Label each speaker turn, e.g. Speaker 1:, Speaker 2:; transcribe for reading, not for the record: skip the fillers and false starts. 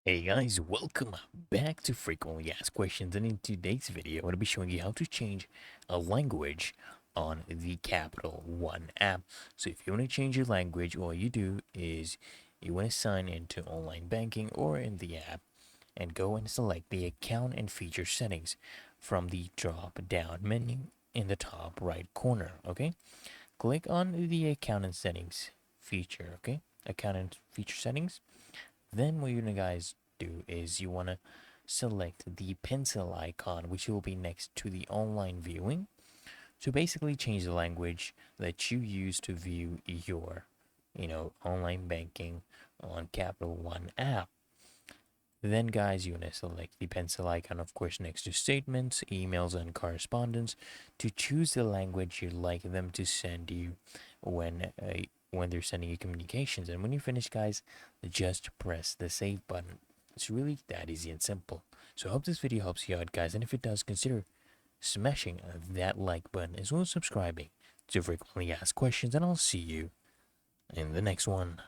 Speaker 1: Hey guys, welcome back to Frequently Asked Questions, and in today's video I'm going to be showing you how to change a language on the Capital One app. So if you want to change your language, all you do is you want to sign into online banking or in the app and go and select the account and feature settings from the drop down menu in the top right corner, okay? Click on the account and settings feature, okay? Account and feature settings. Then what you're gonna guys do is you wanna select the pencil icon, which will be next to the online viewing, to basically change the language that you use to view your, online banking on Capital One app. Then, guys, you want to select the pencil icon, of course, next to statements, emails, and correspondence to choose the language you'd like them to send you when they're sending you communications. And when you finish, guys, just press the save button. It's really that easy and simple. So I hope this video helps you out, guys. And if it does, consider smashing that like button as well as subscribing to frequently asked questions. And I'll see you in the next one.